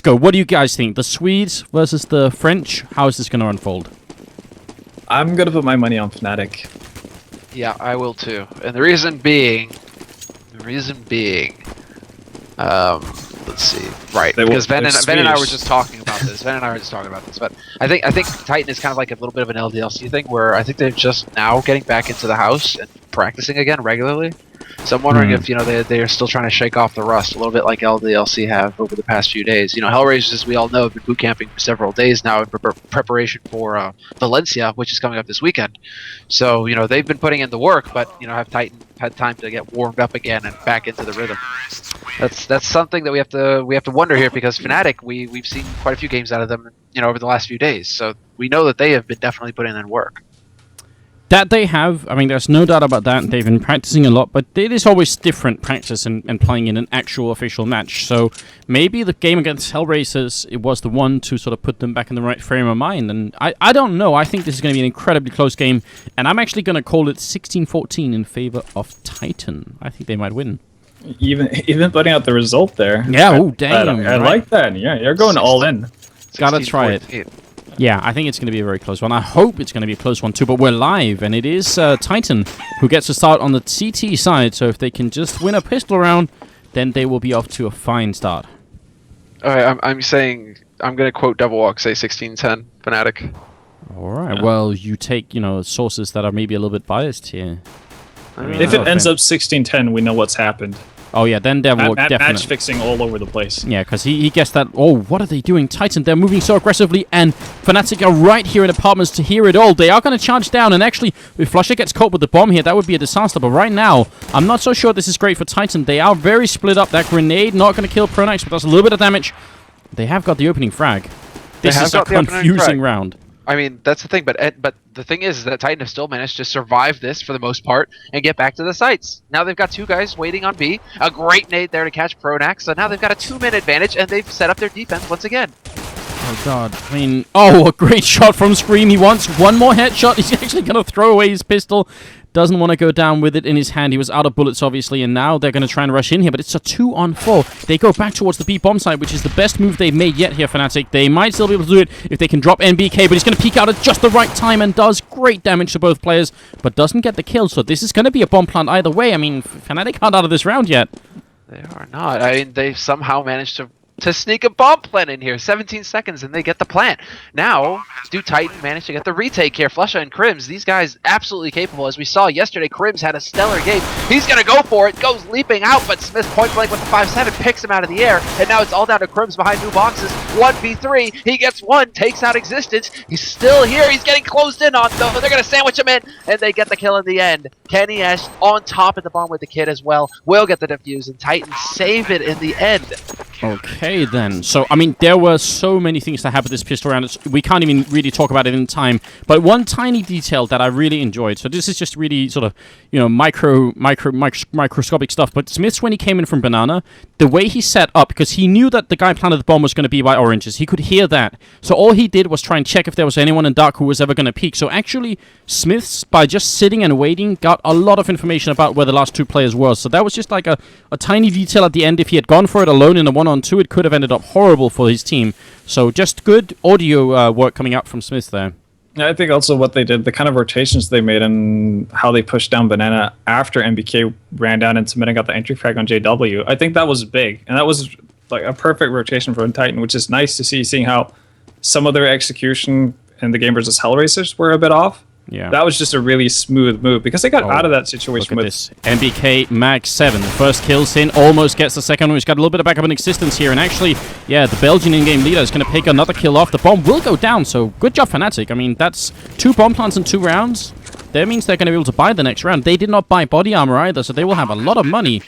go. What do you guys think? The Swedes versus the French? How is this going to unfold? I'm going to put my money on Fnatic. Yeah, I will too. And the reason being, let's see. Right, because Ben and I were just talking about this. But I think Titan is kind of like a little bit of an LDLC thing, where I think they're just now getting back into the house and practicing again regularly. So I'm wondering if they are still trying to shake off the rust a little bit, like LDLC have over the past few days. Hellraisers, as we all know, have been boot camping for several days now in preparation for Valencia, which is coming up this weekend. So they've been putting in the work, but have Titan had time to get warmed up again and back into the rhythm? That's something that we have to wonder here, because Fnatic, we've seen quite a few games out of them over the last few days, so we know that they have been definitely putting in work. That they have, I mean, there's no doubt about that. They've been practicing a lot, but it is always different practice and playing in an actual official match. So maybe the game against Hellraisers, it was the one to sort of put them back in the right frame of mind. And I don't know. I think this is going to be an incredibly close game, and I'm actually going to call it 16-14 in favor of Titan. I think they might win. Even putting out the result there. Yeah, oh, damn. I like that. Yeah, you're going all in. Gotta try it. Yeah, I think it's going to be a very close one. I hope it's going to be a close one too, but we're live, and it is Titan who gets to start on the CT side, so if they can just win a pistol round, then they will be off to a fine start. Alright, I'm going to quote Double Walk, say 16-10, Fnatic. Alright, well, you take, sources that are maybe a little bit biased here. I mean, if it ends up 16-10, we know what's happened. Oh yeah, then Devil definitely. Match fixing all over the place. Yeah, because he guessed that. Oh, what are they doing? Titan, they're moving so aggressively, and Fnatic are right here in apartments to hear it all. They are going to charge down, and actually, if flusha gets caught with the bomb here, that would be a disaster. But right now, I'm not so sure this is great for Titan. They are very split up. That grenade not going to kill pronax, but does a little bit of damage. They have got the opening frag. This is a confusing round. I mean, that's the thing, but the thing is that Titan have still managed to survive this for the most part and get back to the sites. Now they've got two guys waiting on B, a great nade there to catch pronax, so now they've got a 2-minute advantage, and they've set up their defense once again. Oh god, I mean, a great shot from Scream. He wants one more headshot. He's actually going to throw away his pistol. Doesn't want to go down with it in his hand. He was out of bullets, obviously, and now they're going to try and rush in here, but it's a 2-on-4. They go back towards the B bomb site, which is the best move they've made yet here, Fnatic. They might still be able to do it if they can drop NBK, but he's going to peek out at just the right time and does great damage to both players, but doesn't get the kill, so this is going to be a bomb plant either way. I mean, Fnatic aren't out of this round yet. They are not. I mean, they've somehow managed to sneak a bomb plant in here. 17 seconds and they get the plant. Now, do Titan manage to get the retake here? flusha and Krimz, these guys absolutely capable. As we saw yesterday, Krimz had a stellar game. He's going to go for it, goes leaping out, but SmithZ point blank with the 5-7 picks him out of the air. And now it's all down to Krimz behind new boxes. 1v3, he gets one, takes out Existence. He's still here, he's getting closed in on though. They're going to sandwich him in, and they get the kill in the end. Kenny Esch on top of the bomb with the kid as well. Will get the defuse, and Titan save it in the end. Okay, then. So, I mean, there were so many things that happened this pistol round. We can't even really talk about it in time. But one tiny detail that I really enjoyed. So this is just really sort of, microscopic stuff. But SmithZ, when he came in from Banana, the way he set up, because he knew that the guy planted the bomb was going to be by oranges. He could hear that. So all he did was try and check if there was anyone in dark who was ever going to peek. So actually, SmithZ, by just sitting and waiting, got a lot of information about where the last two players were. So that was just like a tiny detail at the end. If he had gone for it alone in a 1-on-2, it could have ended up horrible for his team. So just good audio work coming out from SmithZ there. Yeah, I think also what they did, the kind of rotations they made and how they pushed down Banana after MBK ran down and Submitting got the entry frag on JW, I think that was big. And that was like a perfect rotation for Titan, which is nice to see, seeing how some of their execution in the game versus Hellraisers were a bit off. Yeah, that was just a really smooth move because they got out of that situation with this. MBK Mag 7, first kills in, almost gets the second one. He's got a little bit of backup in existence here, and actually, yeah, the Belgian in-game leader is going to pick another kill off. The bomb will go down, so good job, Fnatic. I mean, that's 2 bomb plants in 2 rounds. That means they're going to be able to buy the next round. They did not buy body armor either, so they will have a lot of money.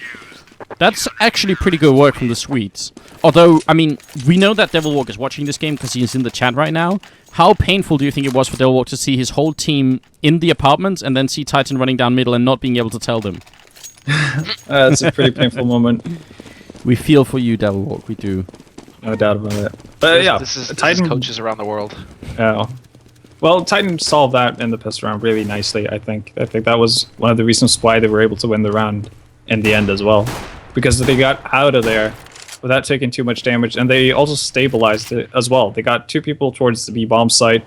That's actually pretty good work from the Swedes. Although, I mean, we know that Devilwalk is watching this game because he's in the chat right now. How painful do you think it was for Devilwalk to see his whole team in the apartments and then see Titan running down middle and not being able to tell them? It's a pretty painful moment. We feel for you, Devilwalk. We do. No doubt about it. But yeah, this is coaches around the world. Yeah. Well, Titan solved that in the pistol round really nicely, I think. I think that was one of the reasons why they were able to win the round in the end as well. Because they got out of there without taking too much damage, and they also stabilized it as well. They got 2 people towards the B bomb site,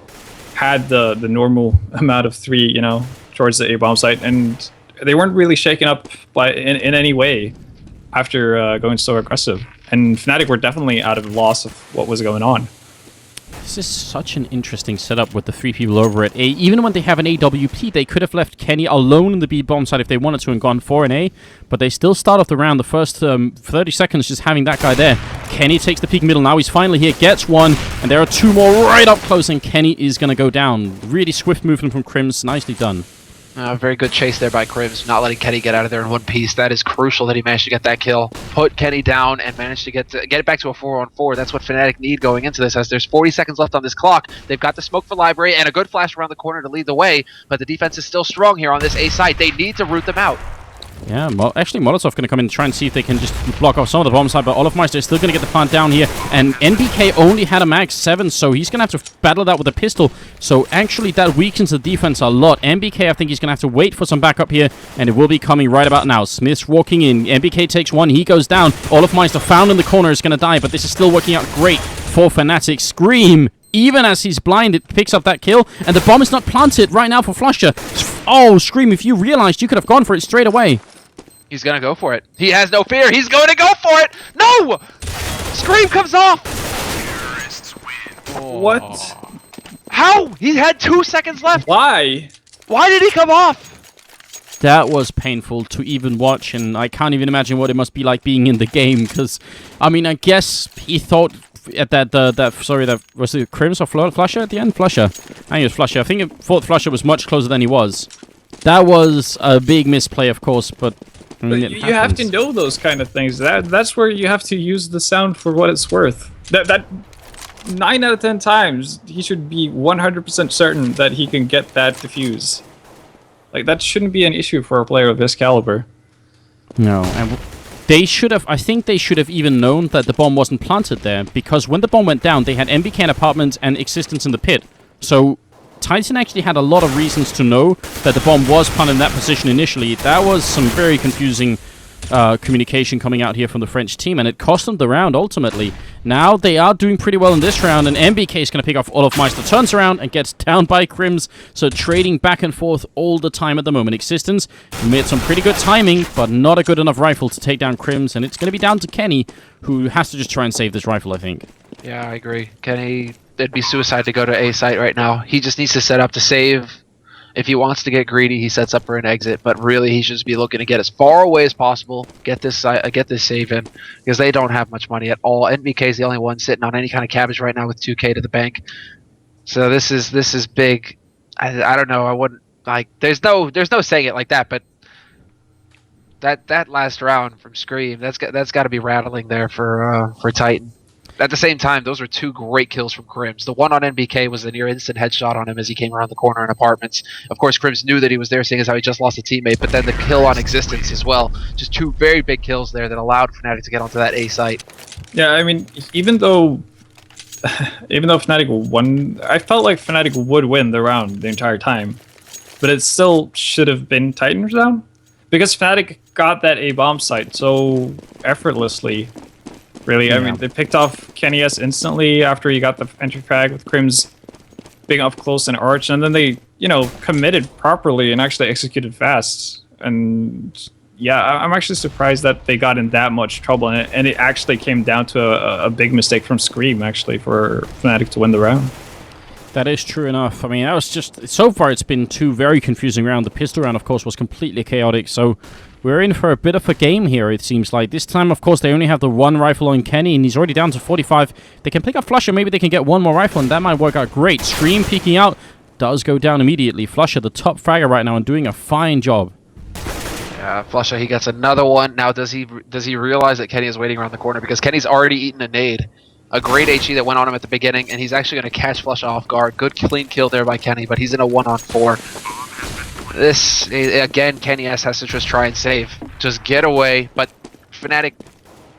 had the normal amount of 3, you know, towards the A bomb site, and they weren't really shaken up in any way after going so aggressive. And Fnatic were definitely out of loss of what was going on. This is such an interesting setup with the 3 people over at A. Even when they have an AWP, they could have left Kenny alone in the B bomb side if they wanted to and gone for an A, but they still start off the round, the first 30 seconds just having that guy there. Kenny takes the peak middle. Now he's finally here, gets one, and there are 2 more right up close, and Kenny is going to go down. Really swift movement from Krimz. Nicely done. Very good chase there by Krimz, not letting Kenny get out of there in one piece. That is crucial that he managed to get that kill, put Kenny down, and managed to get it back to a 4-on-4. That's what Fnatic need going into this, as there's 40 seconds left on this clock. They've got the smoke for Library and a good flash around the corner to lead the way, but the defense is still strong here on this A site. They need to root them out. Yeah, actually Molotov going to come in and try and see if they can just block off some of the bomb side, but olofmeister is still going to get the plant down here, and NBK only had a max 7, so he's going to have to battle it out with a pistol, so actually that weakens the defense a lot. NBK, I think he's going to have to wait for some backup here, and it will be coming right about now. SmithZ walking in, NBK takes one, he goes down, olofmeister found in the corner is going to die, but this is still working out great for Fnatic. Scream, even as he's blinded, picks up that kill, and the bomb is not planted right now for flusha. Oh, Scream, if you realized, you could have gone for it straight away. He's gonna go for it. He has no fear. He's going to go for it. No! Scream comes off. What? How? He had 2 seconds left. Why? Why did he come off? That was painful to even watch, and I can't even imagine what it must be like being in the game, because, I mean, I guess he thought at that was it Krimz or flusha at the end? Flusha. I think it was flusha. I think it thought flusha was much closer than he was. That was a big misplay, of course, but you have to know those kind of things. That's where you have to use the sound for what it's worth. That 9 out of 10 times, he should be 100% certain that he can get that defuse. Like, that shouldn't be an issue for a player of this caliber. No, and they should have, I think they should have even known that the bomb wasn't planted there, because when the bomb went down, they had MBK in apartments and existence in the pit. So Titan actually had a lot of reasons to know that the bomb was planted in that position initially. That was some very confusing communication coming out here from the French team, and it cost them the round ultimately. Now they are doing pretty well in this round, and NBK is going to pick off olofmeister, turns around and gets down by Krimz, so trading back and forth all the time at the moment. Existence made some pretty good timing, but not a good enough rifle to take down Krimz, and it's going to be down to Kenny, who has to just try and save this rifle, I think. Yeah, I agree. Kenny, it'd be suicide to go to A site right now. He just needs to set up to save. If he wants to get greedy, he sets up for an exit, but really he should just be looking to get as far away as possible, get this save in, because they don't have much money at all. NBK is the only one sitting on any kind of cabbage right now with 2K to the bank. So this is big. I don't know. I wouldn't like. There's no saying it like that, but that last round from Scream, that's got to be rattling there for Titan. At the same time, those were 2 great kills from Krimz. The one on NBK was a near instant headshot on him as he came around the corner in apartments. Of course, Krimz knew that he was there, seeing as how he just lost a teammate, but then the kill on Existence as well. Just 2 very big kills there that allowed Fnatic to get onto that A site. Yeah, I mean, even though Fnatic won, I felt like Fnatic would win the round the entire time, but it still should have been Titan's round, because Fnatic got that A bomb site so effortlessly. Really, yeah. I mean, they picked off Kenny S instantly after he got the entry frag with Krimz being up close and arch, and then they, committed properly and actually executed fast. And yeah, I'm actually surprised that they got in that much trouble, and it actually came down to a big mistake from Scream, actually, for Fnatic to win the round. That is true enough. I mean, that was just... So far, it's been 2 very confusing rounds. The pistol round, of course, was completely chaotic, so we're in for a bit of a game here, it seems like. This time, of course, they only have the 1 rifle on Kenny, and he's already down to 45. They can pick up flusha, maybe they can get 1 more rifle, and that might work out great. Scream peeking out does go down immediately. flusha, the top fragger right now, and doing a fine job. Yeah, flusha, he gets another one. Now, does he realize that Kenny is waiting around the corner? Because Kenny's already eaten a nade. A great HE that went on him at the beginning, and he's actually going to catch flusha off guard. Good clean kill there by Kenny, but he's in a 1-on-4. This, again, Kenny S has to just try and save. Just get away, but Fnatic,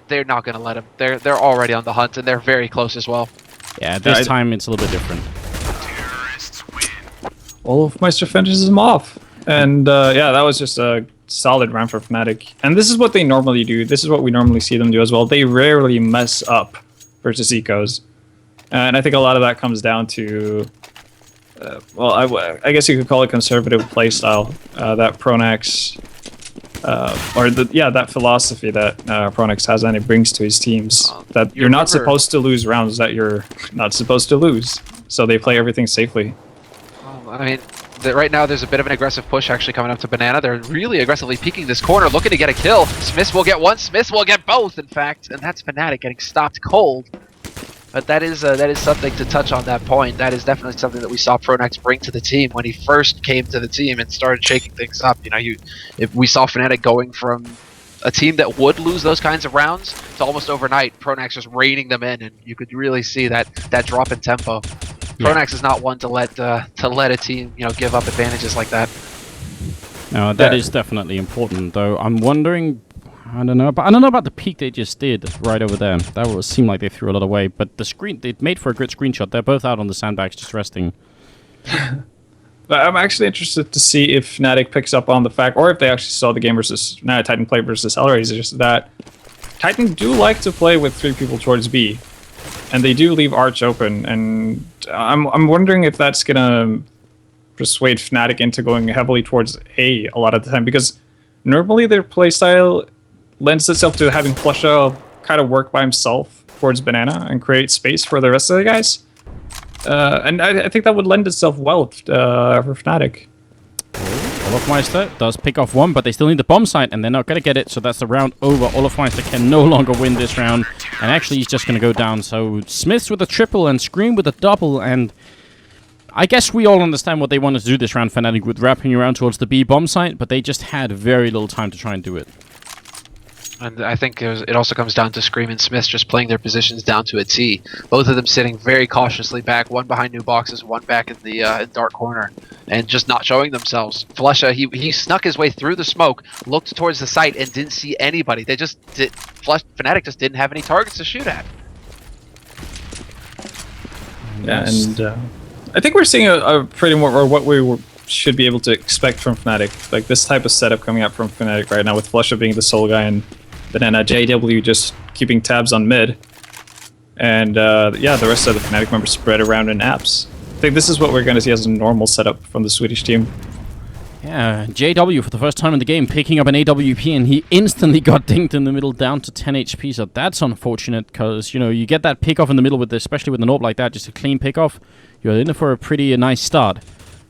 they're not going to let him. They're already on the hunt, and they're very close as well. Yeah, this time it's a little bit different. olofmeister finishes him off. And yeah, that was just a solid round for Fnatic. And this is what they normally do. This is what we normally see them do as well. They rarely mess up versus ecos. And I think a lot of that comes down to, well, I guess you could call it conservative playstyle. That pronax, that philosophy that pronax has and it brings to his teams. That you're not supposed to lose rounds that you're not supposed to lose. So they play everything safely. I mean, right now there's a bit of an aggressive push actually coming up to Banana. They're really aggressively peeking this corner, looking to get a kill. SmithZ will get one, SmithZ will get both, in fact, and that's Fnatic getting stopped cold. But that is something to touch on that point. That is definitely something that we saw pronax bring to the team when he first came to the team and started shaking things up. You know, if we saw Fnatic going from a team that would lose those kinds of rounds to almost overnight, pronax just reining them in, and you could really see that drop in tempo. Yeah. Pronax is not one to let a team, you know, give up advantages like that. No, that is definitely important, though. I'm wondering, I don't know about the peak they just did right over there. That would seem like they threw a lot away, but the screen, it made for a good screenshot. They're both out on the sandbags just resting. But I'm actually interested to see if Fnatic picks up on the fact, or if they actually saw the game versus Titan play versus Hellraisers, that Titan do like to play with 3 people towards B. And they do leave Arch open, and I'm wondering if that's gonna persuade Fnatic into going heavily towards A a lot of the time, because normally their playstyle lends itself to having flusha kind of work by himself towards Banana and create space for the rest of the guys. And I think that would lend itself well for Fnatic. olofmeister does pick off one, but they still need the bomb site, and they're not going to get it, so that's the round over. olofmeister can no longer win this round, and actually he's just going to go down. So SmithZ with a triple and Scream with a double, and I guess we all understand what they wanted to do this round, Fnatic, with wrapping around towards the B bomb site, but they just had very little time to try and do it. And I think it also comes down to Scream and SmithZ just playing their positions down to a T. Both of them sitting very cautiously back, one behind new boxes, one back in the dark corner, and just not showing themselves. flusha, he snuck his way through the smoke, looked towards the site, and didn't see anybody. Fnatic just didn't have any targets to shoot at. Yeah, and I think we're seeing a pretty more, or what we should be able to expect from Fnatic. Like this type of setup coming up from Fnatic right now, with flusha being the sole guy and then JW just keeping tabs on mid, and yeah, the rest of the Fnatic members spread around in apps. I think this is what we're going to see as a normal setup from the Swedish team. Yeah, JW for the first time in the game picking up an AWP, and he instantly got dinged in the middle down to 10 HP, so that's unfortunate, because, you know, you get that pick off in the middle, with especially with an AWP like that, just a clean pick off, you're in for a pretty nice start.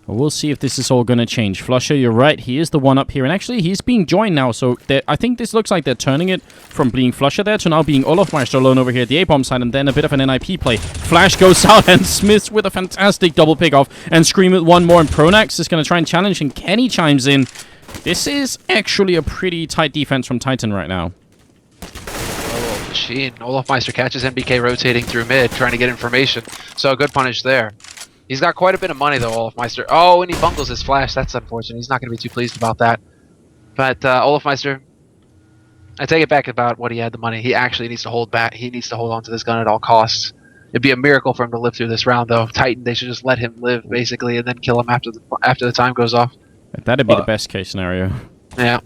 We'll see if this is all going to change. flusha, you're right, he is the one up here, and actually he's being joined now, so I think this looks like they're turning it from being flusha there to now being olofmeister alone over here at the A-bomb side, and then a bit of an NIP play. Flash goes out, and SmithZ with a fantastic double pick off, and Scream with one more, and pronax is going to try and challenge, and Kenny chimes in. This is actually a pretty tight defense from Titan right now. Oh, machine. olofmeister catches NBK rotating through mid, trying to get information, so a good punish there. He's got quite a bit of money, though, olofmeister. Oh, and he bungles his flash. That's unfortunate. He's not going to be too pleased about that. But olofmeister, I take it back about what he had the money. He actually needs to hold back. He needs to hold on to this gun at all costs. It'd be a miracle for him to live through this round, though. Titan, they should just let him live, basically, and then kill him after the time goes off. That'd be the best case scenario. Yeah.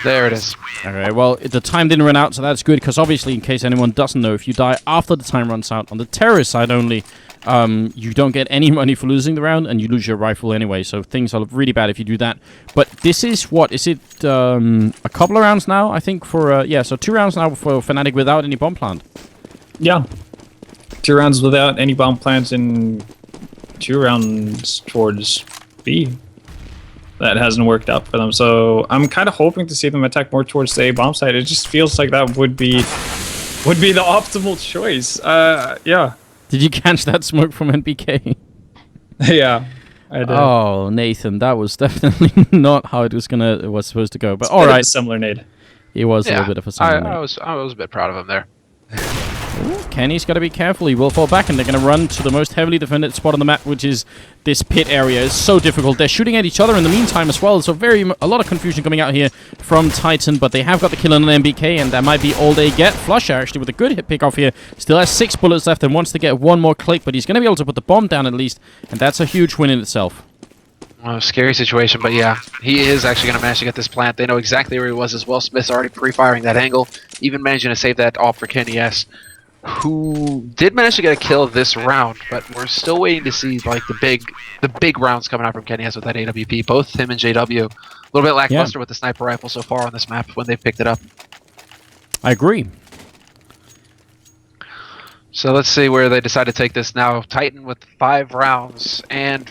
There it is. Okay, well, the time didn't run out, so that's good, because obviously, in case anyone doesn't know, if you die after the time runs out, on the terrorist side only, you don't get any money for losing the round, and you lose your rifle anyway, so things are really bad if you do that. But this is, what, is it a couple of rounds now, I think, for, yeah, so 2 rounds now for Fnatic without any bomb plant. Yeah. 2 rounds without any bomb plants and 2 rounds towards B. That hasn't worked out for them, so I'm kind of hoping to see them attack more towards the A bomb site. It just feels like that would be the optimal choice. Yeah. Did you catch that smoke from NBK? Yeah, I did. Oh, Nathan, that was definitely not how it was supposed to go. But all right, similar nade. It was a little bit of a similar nade. I was a bit proud of him there. Ooh, Kenny's got to be careful. He will fall back, and they're going to run to the most heavily defended spot on the map, which is this pit area. It's so difficult. They're shooting at each other in the meantime as well, so a lot of confusion coming out here from Titan, but they have got the kill on an MBK, and that might be all they get. flusha, actually, with a good hit pick off here, still has 6 bullets left and wants to get one more click, but he's going to be able to put the bomb down at least, and that's a huge win in itself. Scary situation, but yeah, he is actually going to manage to get this plant. They know exactly where he was as well. SmithZ already pre-firing that angle, even managing to save that off for Kenny S, who did manage to get a kill this round, but we're still waiting to see like the big rounds coming out from Kenny S with that AWP. Both him and JW, a little bit lackluster with the sniper rifle so far on this map when they picked it up. I agree. So let's see where they decide to take this now. Titan with 5 rounds and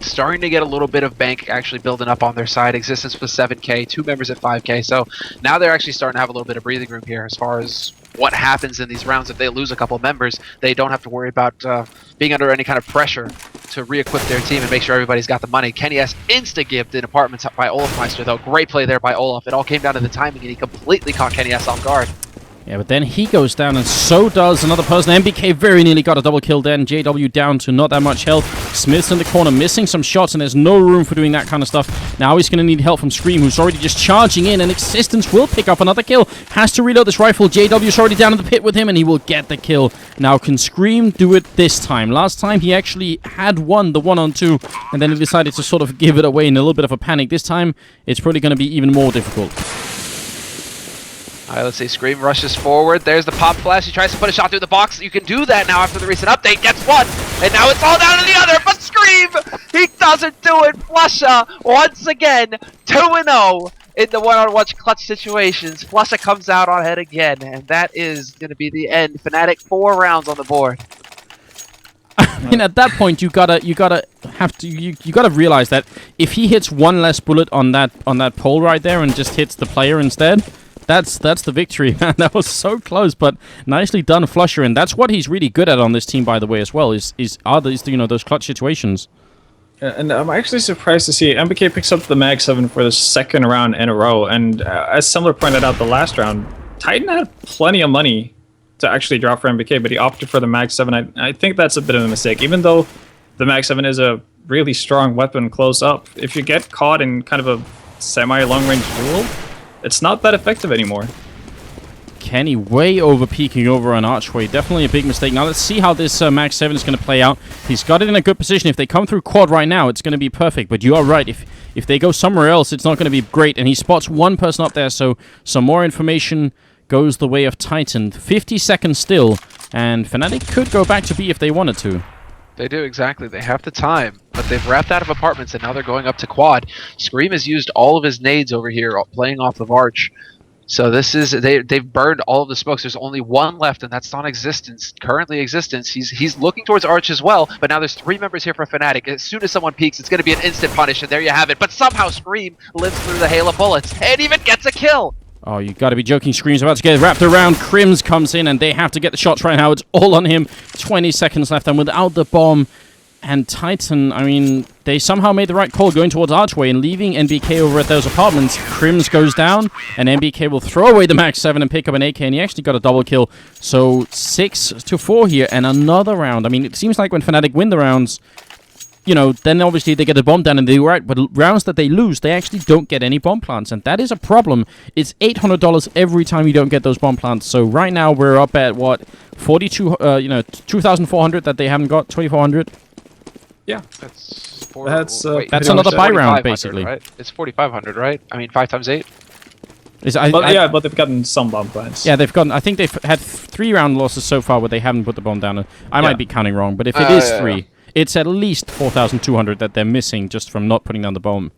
starting to get a little bit of bank actually building up on their side. Existence was 7k, 2 members at 5k. So now they're actually starting to have a little bit of breathing room here as far as what happens in these rounds. If they lose a couple of members, they don't have to worry about being under any kind of pressure to re-equip their team and make sure everybody's got the money. Kenny S insta-gift in apartments by olofmeister though. Great play there by Olof. It all came down to the timing and he completely caught Kenny S off guard. Yeah, but then he goes down, and so does another person. MBK very nearly got a double kill then. JW down to not that much health. SmithZ in the corner missing some shots, and there's no room for doing that kind of stuff. Now he's going to need help from Scream, who's already just charging in, and Existence will pick up another kill. Has to reload this rifle. JW's already down in the pit with him, and he will get the kill. Now, can Scream do it this time? Last time, he actually had won the 1-on-2, and then he decided to sort of give it away in a little bit of a panic. This time, it's probably going to be even more difficult. Alright, let's see. Scream rushes forward. There's the pop flash. He tries to put a shot through the box. You can do that now after the recent update. Gets one. And now it's all down to the other. But Scream, he doesn't do it. flusha, once again, 2-0 in the one-on-one clutch situations. flusha comes out on head again. And that is going to be the end. Fnatic 4 rounds on the board. I mean, at that point, you gotta realize that if he hits one less bullet on that pole right there and just hits the player instead, that's the victory, man. That was so close, but nicely done, flusha, and that's what he's really good at on this team, by the way, as well. Is those clutch situations. And I'm actually surprised to see MBK picks up the Mag 7 for the 2nd round in a row. And as Similar pointed out the last round, Titan had plenty of money to actually drop for MBK, but he opted for the Mag 7. I think that's a bit of a mistake, even though the Mag 7 is a really strong weapon close up. If you get caught in kind of a semi-long range duel, it's not that effective anymore. Kenny way over peeking over on Archway. Definitely a big mistake. Now let's see how this Mag 7 is going to play out. He's got it in a good position. If they come through quad right now, it's going to be perfect. But you are right. If they go somewhere else, it's not going to be great. And he spots one person up there, so some more information goes the way of Titan. 50 seconds still, and Fnatic could go back to B if they wanted to. They do, exactly. They have the time, but they've wrapped out of apartments, and now they're going up to quad. Scream has used all of his nades over here, playing off of Arch. So this is they've burned all of the smokes. There's only one left, and that's non-existence. Currently existence. He's looking towards Arch as well, but now there's 3 members here for Fnatic. As soon as someone peeks, it's going to be an instant punish, and there you have it. But somehow Scream lives through the hail of bullets and even gets a kill. Oh, you got to be joking. Scream's about to get wrapped around. Krimz comes in, and they have to get the shots right now. It's all on him. 20 seconds left, and without the bomb, and Titan, I mean, they somehow made the right call going towards Archway and leaving NBK over at those apartments. Krimz goes down, and NBK will throw away the Mag 7 and pick up an AK, and he actually got a double kill. So 6-4 here, and another round. I mean, it seems like when Fnatic win the rounds, you know, then obviously they get a bomb down and they do right, but rounds that they lose, they actually don't get any bomb plants, and that is a problem. It's $800 every time you don't get those bomb plants. So right now we're up at what, 2,400 that they haven't got, 2,400. Yeah, that's another buy round basically. Right? It's 4,500, right? I mean, 5 times 8. But they've gotten some bomb plants. Yeah, they've gotten. I think they've had 3 round losses so far where they haven't put the bomb down. I might be counting wrong, but if it is 3. It's at least 4,200 that they're missing just from not putting down the bomb.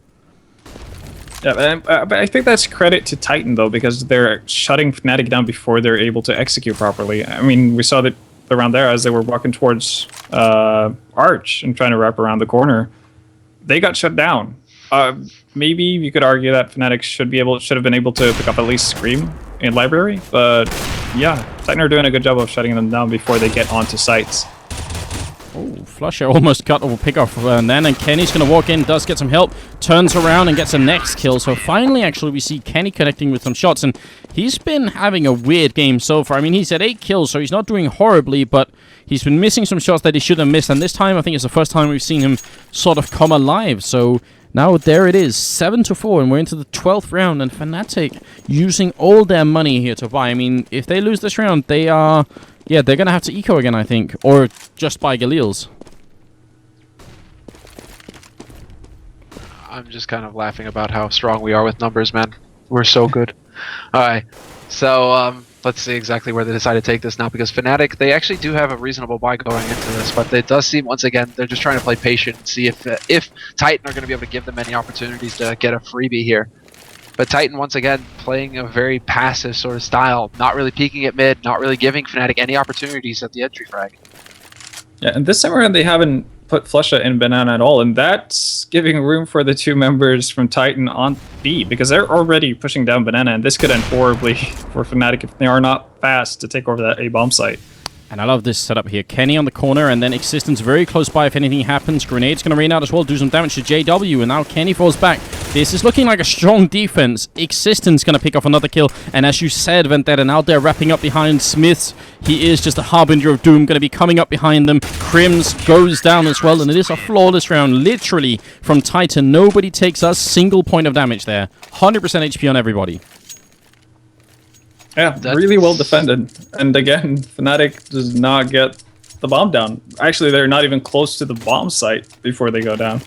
Yeah, but I think that's credit to Titan, though, because they're shutting Fnatic down before they're able to execute properly. I mean, we saw that around there as they were walking towards Arch and trying to wrap around the corner. They got shut down. Maybe you could argue that Fnatic should have been able to pick up at least Scream in Library, but yeah, Titan are doing a good job of shutting them down before they get onto sites. Oh, flusha almost got a pick off and Kenny's going to walk in, does get some help, turns around and gets a next kill. So finally, actually, we see Kenny connecting with some shots, and he's been having a weird game so far. I mean, he's had 8 kills, so he's not doing horribly, but he's been missing some shots that he should have missed, and this time I think it's the first time we've seen him sort of come alive. So now there it is, 7-4, and we're into the 12th round, and Fnatic using all their money here to buy. I mean, if they lose this round, they are... yeah, they're going to have to eco again, I think. Or just buy Galil's. I'm just kind of laughing about how strong we are with numbers, man. We're so good. Alright, so let's see exactly where they decide to take this now, because Fnatic, they actually do have a reasonable buy going into this, but it does seem, once again, they're just trying to play patient and see if Titan are going to be able to give them any opportunities to get a freebie here. But Titan, once again, playing a very passive sort of style, not really peeking at mid, not really giving Fnatic any opportunities at the entry frag. Yeah, and this time around they haven't put flusha in banana at all, and that's giving room for the 2 members from Titan on B, because they're already pushing down banana, and this could end horribly for Fnatic if they are not fast to take over that A bomb site. And I love this setup here. Kenny on the corner, and then Existence very close by if anything happens. Grenade's going to rain out as well, do some damage to JW, and now Kenny falls back. This is looking like a strong defense. Existence going to pick off another kill, and as you said, Vendetta out there wrapping up behind SmithZ. He is just a harbinger of doom, going to be coming up behind them. Krimz goes down as well, and it is a flawless round, literally, from Titan. Nobody takes a single point of damage there. 100% HP on everybody. Yeah, really well defended. And again, Fnatic does not get the bomb down. Actually, they're not even close to the bomb site before they go down.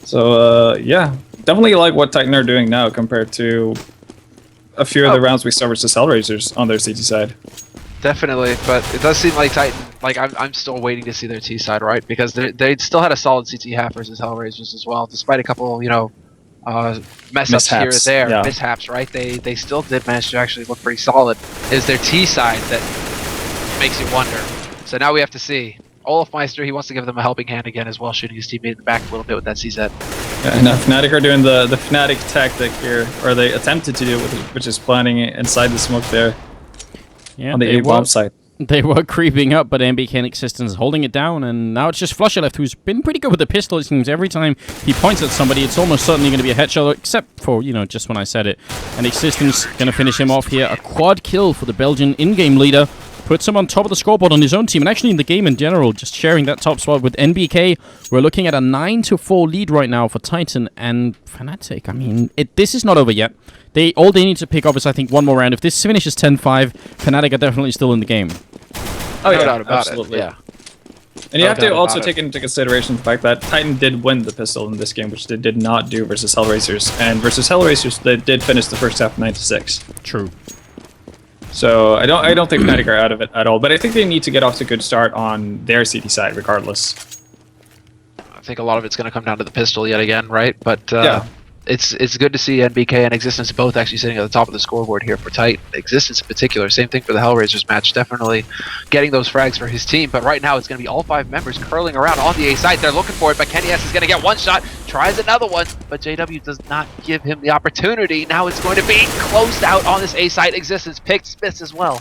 So, yeah, definitely like what Titan are doing now compared to a few of the rounds we saw versus Hellraisers on their CT side. Definitely, but it does seem like Titan, like I'm still waiting to see their T side, right? Because they still had a solid CT half versus Hellraisers as well, despite a couple, you know, mess-ups here or there, yeah. Mishaps, right? They still did manage to actually look pretty solid. It's their T side that makes you wonder. So now we have to see. olofmeister, he wants to give them a helping hand again as well, shooting his teammate in the back a little bit with that CZ. Yeah, and Fnatic are doing the Fnatic tactic here, or they attempted to do, which is planning inside the smoke there on the A bomb side. They were creeping up, but MBK and Existence holding it down, and now it's just flusha left, who's been pretty good with the pistol. It seems every time he points at somebody, it's almost certainly going to be a headshot, except for, you know, just when I said it. And Existence going to finish him off here. A quad kill for the Belgian in-game leader. Puts him on top of the scoreboard on his own team, and actually in the game in general, just sharing that top spot with NBK. We're looking at a 9-4 lead right now for Titan and Fnatic. I mean, this is not over yet. All they need to pick up is, I think, one more round. If this finishes 10-5, Fnatic are definitely still in the game. Oh, yeah, no doubt about absolutely. Yeah. And you have to also take into consideration the fact that Titan did win the pistol in this game, which they did not do versus Hellraisers. And versus Hellraisers, they did finish the first half 9-6. True. So I don't think Fnatic are out of it at all, but I think they need to get off to a good start on their CT side regardless. I think a lot of it's going to come down to the pistol yet again, right? But yeah. It's good to see NBK and Existence both actually sitting at the top of the scoreboard here for Titan. Existence in particular, same thing for the Hellraisers match, definitely getting those frags for his team. But right now it's going to be all 5 members curling around on the A side. They're looking for it, but Kenny S is going to get one shot, tries another one, but JW does not give him the opportunity. Now it's going to be closed out on this A side. Existence picked SmithZ as well.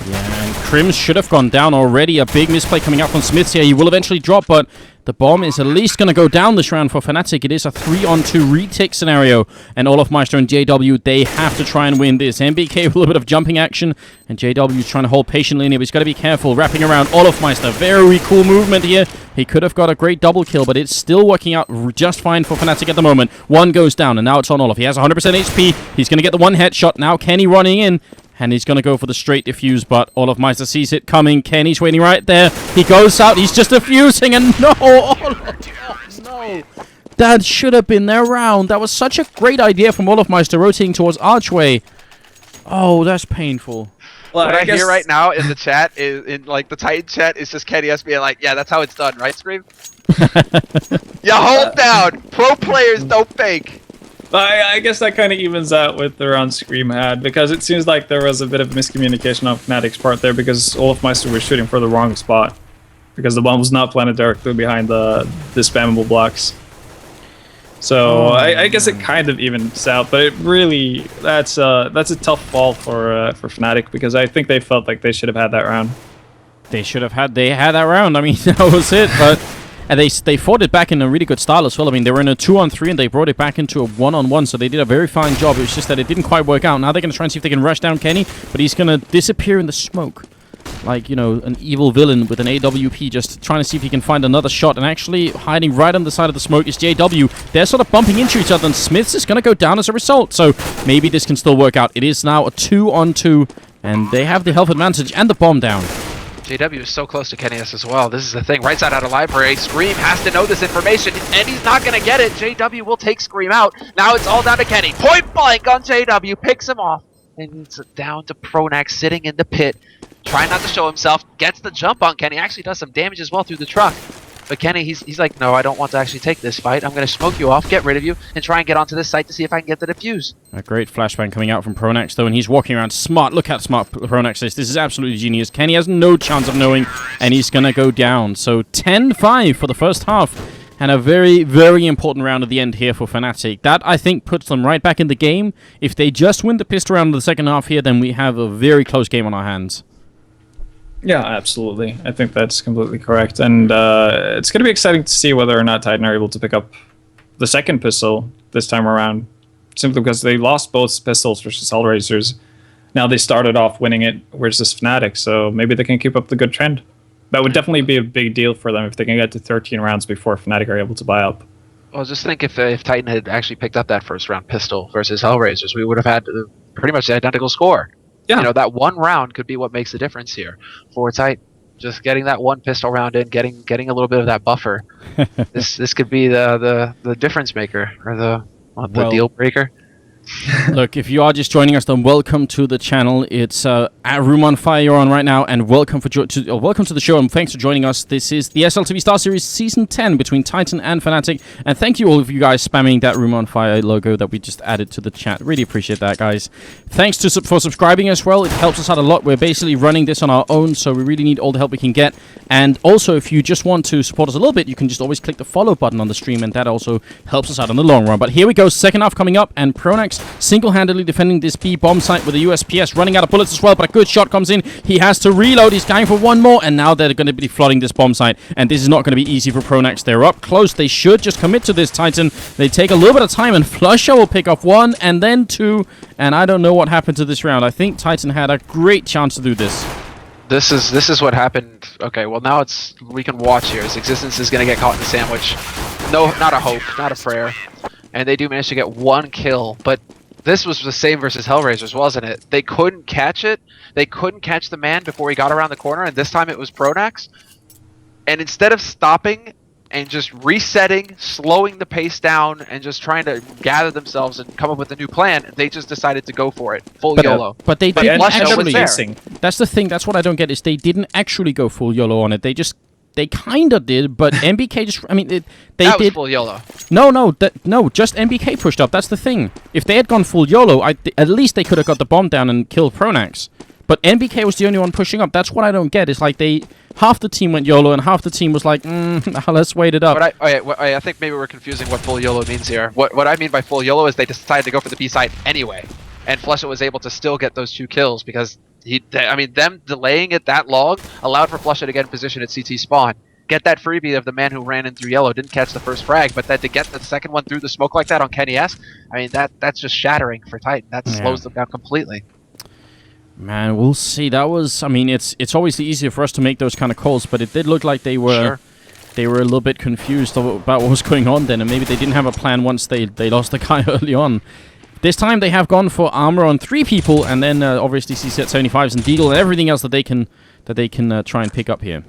Yeah, and Krimz should have gone down already. A big misplay coming out from SmithZ here. He will eventually drop, but the bomb is at least going to go down this round for Fnatic. It is a 3-on-2 retake scenario, and olofmeister and JW, they have to try and win this. MBK with a little bit of jumping action, and JW is trying to hold patiently in here, but he's got to be careful. Wrapping around olofmeister. Very cool movement here. He could have got a great double kill, but it's still working out just fine for Fnatic at the moment. One goes down, and now it's on Olof. He has 100% HP. He's going to get the one headshot. Now Kenny running in. And he's going to go for the straight defuse, but olofmeister sees it coming. Kenny's waiting right there. He goes out. He's just defusing, and no! Oh, no! That should have been their round. That was such a great idea from olofmeister rotating towards Archway. Oh, that's painful. Well, what I hear right now in the chat, in like the Titan chat, is just Kenny S being like, yeah, that's how it's done, right, Scream? Yeah, hold down. Pro players don't fake. I guess that kind of evens out with the round Scream had, because it seems like there was a bit of miscommunication on Fnatic's part there, because olofmeister was shooting for the wrong spot, because the bomb was not planted directly behind the spammable blocks. So I guess it kind of evens out, but it really that's a tough fall for Fnatic, because I think they felt like they should have had that round. They had that round. I mean, that was it, but. And they fought it back in a really good style as well. I mean, they were in a 2-on-3 and they brought it back into a 1-on-1, so they did a very fine job. It was just that it didn't quite work out. Now they're going to try and see if they can rush down Kenny, but he's going to disappear in the smoke. Like, you know, an evil villain with an AWP, just trying to see if he can find another shot. And actually, hiding right on the side of the smoke is JW. They're sort of bumping into each other, and SmithZ is going to go down as a result. So maybe this can still work out. It is now a 2-on-2, and they have the health advantage and the bomb down. JW is so close to KennyS as well. This is the thing. Right side out of library. Scream has to know this information, and he's not going to get it. JW will take Scream out. Now it's all down to Kenny. Point blank on JW. Picks him off. And it's down to Pronax sitting in the pit. Trying not to show himself. Gets the jump on Kenny. Actually does some damage as well through the truck. But Kenny, he's like, no, I don't want to actually take this fight. I'm going to smoke you off, get rid of you, and try and get onto this site to see if I can get the defuse. A great flashbang coming out from Pronax, though, and he's walking around smart. Look how smart Pronax is. This is absolutely genius. Kenny has no chance of knowing, and he's going to go down. So 10-5 for the first half, and a very, very important round at the end here for Fnatic. That, I think, puts them right back in the game. If they just win the pistol round in the second half here, then we have a very close game on our hands. Yeah, absolutely. I think that's completely correct. And it's going to be exciting to see whether or not Titan are able to pick up the second pistol this time around, simply because they lost both pistols versus Hellraisers. Now they started off winning it versus Fnatic, so maybe they can keep up the good trend. That would definitely be a big deal for them if they can get to 13 rounds before Fnatic are able to buy up. Well, just think if Titan had actually picked up that first round pistol versus Hellraisers, we would have had pretty much the identical score. Yeah. You know, that one round could be what makes the difference here for Titan. Just getting that one pistol round in, getting a little bit of that buffer. this could be the difference maker or the deal breaker. Look, if you are just joining us, then welcome to the channel. It's Room on Fire you're on right now, and welcome to the show, and thanks for joining us. This is the SLTV StarSeries Season 10 between Titan and Fnatic, and thank you all of you guys spamming that Room on Fire logo that we just added to the chat. Really appreciate that, guys. Thanks for subscribing as well. It helps us out a lot. We're basically running this on our own, so we really need all the help we can get. And also, if you just want to support us a little bit, you can just always click the follow button on the stream, and that also helps us out in the long run. But here we go, second half coming up, and Pronax single-handedly defending this B bomb site with a USPS, running out of bullets as well, but a good shot comes in. He has to reload. He's going for one more, and now they're going to be flooding this bomb site, and this is not going to be easy for Pronax. They're up close. They should just commit to this Titan. They take a little bit of time, and flusha will pick off one and then two, and I don't know what happened to this round. I think Titan had a great chance to do this. This is what happened. Okay, well now we can watch here. His existence is going to get caught in the sandwich. No, not a hope, not a prayer. And they do manage to get one kill, but this was the same versus Hellraisers, wasn't it? They couldn't catch it. They couldn't catch the man before he got around the corner, and this time it was Pronax. And instead of stopping and just resetting, slowing the pace down, and just trying to gather themselves and come up with a new plan, they just decided to go for it. Full YOLO. But they didn't actually. There. That's the thing. That's what I don't get, is they didn't actually go full YOLO on it. They kind of did, but MBK just, I mean, they that did. Was full YOLO. No, just MBK pushed up. That's the thing. If they had gone full YOLO, at least they could have got the bomb down and killed Pronax. But MBK was the only one pushing up. That's what I don't get. It's like half the team went YOLO and half the team was like, let's wait it up. But I think maybe we're confusing what full YOLO means here. What I mean by full YOLO is they decided to go for the B side anyway. And flusha was able to still get those 2 kills because them delaying it that long allowed for flusha to get in position at CT spawn. Get that freebie of the man who ran in through yellow, didn't catch the first frag, but then to get the second one through the smoke like that on KennyS, I mean, that's just shattering for Titan. That slows them down completely. Man, we'll see. That was, I mean, it's obviously easier for us to make those kind of calls, but it did look like they were a little bit confused about what was going on then, and maybe they didn't have a plan once they lost the guy early on. This time they have gone for armor on 3 people, and then obviously CZ75s and Deagle and everything else that they can try and pick up here.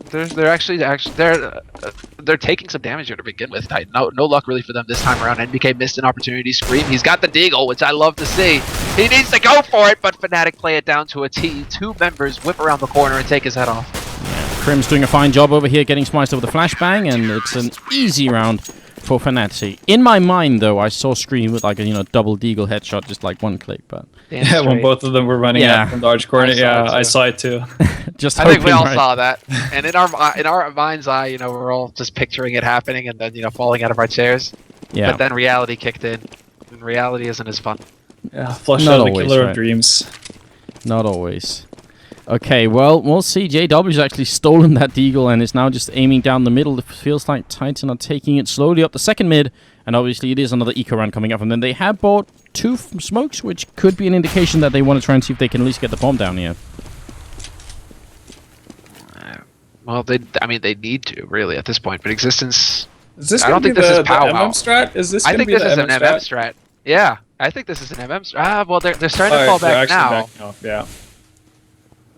They're taking some damage here to begin with. Titan. No luck really for them this time around. NBK missed an opportunity. Scream. He's got the Deagle, which I love to see. He needs to go for it, but Fnatic play it down to a T. 2 members whip around the corner and take his head off. Yeah, Krimz doing a fine job over here, getting smiced over the flashbang, and it's an easy round for Fnatic. In my mind, though, I saw Scream with like a double Deagle headshot, just like one click. But yeah, when both of them were running out from the large corner, I saw it too. I think we all saw that, and in our mind's eye, we're all just picturing it happening, and then falling out of our chairs. Yeah. But then reality kicked in, and reality isn't as fun. Yeah, flusha, the killer of dreams. Not always. Okay, well, we'll see. JW's actually stolen that Deagle and is now just aiming down the middle. It feels like Titan are taking it slowly up the second mid, and obviously it is another eco run coming up. And then they have bought 2 smokes, which could be an indication that they want to try and see if they can at least get the bomb down here. Well, they need to, really, at this point. But Existence... I don't think this is powwow. Strat? Is this I think this is an MM strat. Yeah, I think this is an MM strat. Well, they're starting to fall back now. Yeah.